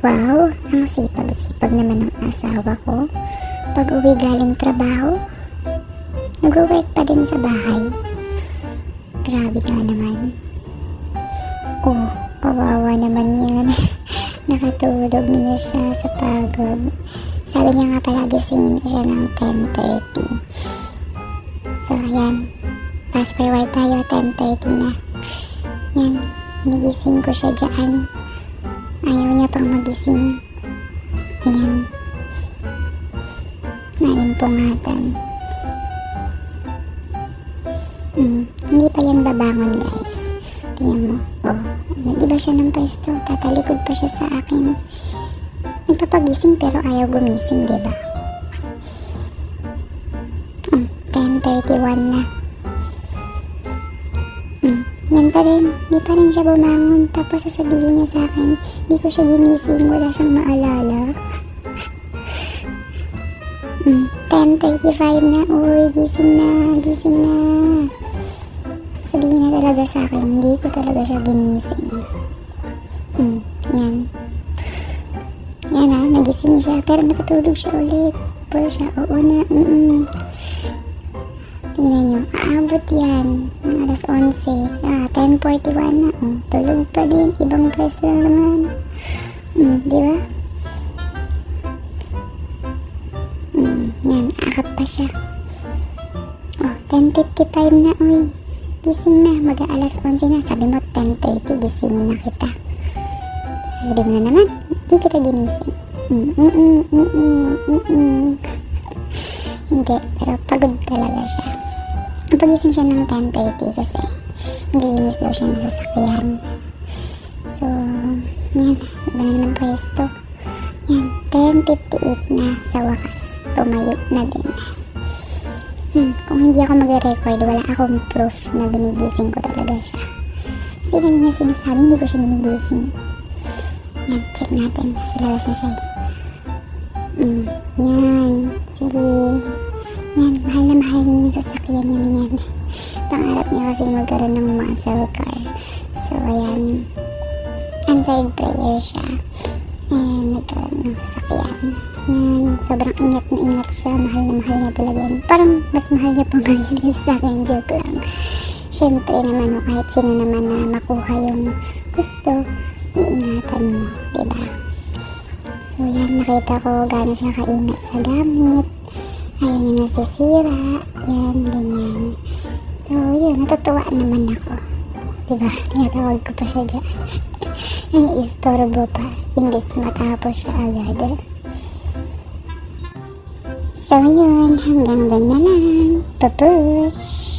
Wow, ang sipag-sipag naman ng asawa ko. Pag uwi galing trabaho, nag-work pa din sa bahay. Grabe nga naman. Oh, kawawa naman yan. Nakatulog na siya sa pagod. Sabi niya nga pala gisingin ko siya ng 10:30. So, ayan. Fast forward tayo, 10:30 na. Yan, nagising ko siya dyan. Ayaw niya pang magising. Ayan. Nalimpungatan. Hindi pa yan babangon, guys. Tingnan mo. Oh, nag-iba siya ng pwesto. Tatalikod pa siya sa akin. Nagpapagising pero ayaw gumising, diba? 10:31 na. Yan pa rin. Di pa rin siya bumangon. Tapos sasabihin niya sa akin, di ko siya ginising. Wala siyang maalala. 10:35 na. Uy, gising na. Gising na. Sabihin na talaga sa akin, hindi ko talaga siya ginising. Yan. Yan na, nagising siya. Pero natutulog siya ulit. Pero siya, oo na. Tingnan nyo, aabot yan. Ng alas 11. 10:41 na. Tulog pa din. Ibang pwesto na naman. Diba? Yan, akap pa siya. 10:55 na, uy. Gising na, mag-aalas 11 na. Sabi mo, 10:30, gisingin na kita. Sabi mo na naman, di kita ginising. Hindi, pero pagod talaga siya. Napagising siya ng 10:30 kasi naglinis daw siya ng sasakyan. So, yan, iba na naman pwesto. Yan, 10:58 na sa wakas. Tumayo na din. Kung hindi ako mag-record, wala akong proof na ginigising ko talaga siya. Kasi kanina sinasabi, hindi ko siya ginigising. Yan, check natin. Sa labas na siya. Yan, sige. Yan, mahal na mahal niya yung sasakyan niya yan. Pangarap niya kasi magkaroon ng muscle car. So, ayan. Answered prayer siya. And nagkaroon ng sasakyan. Yan, sobrang ingat na ingat siya. Mahal na mahal niya talaga yan. Parang mas mahal niya pa ngayon yung sasakyan. Joke lang. Siyempre naman, kahit sino naman na makuha yung gusto, iingatan mo. Diba? So, yan, nakita ko gano'n siya kaingat sa gamit. Ayaw niya nasisira. Yan, ganyan. So, yun, natutuwa naman ako. Diba? Tinatawag ko pa siya dyan. Ang istorbo pa. Imbis matapos siya agad. So, yun. Hanggang doon na lang. Papush!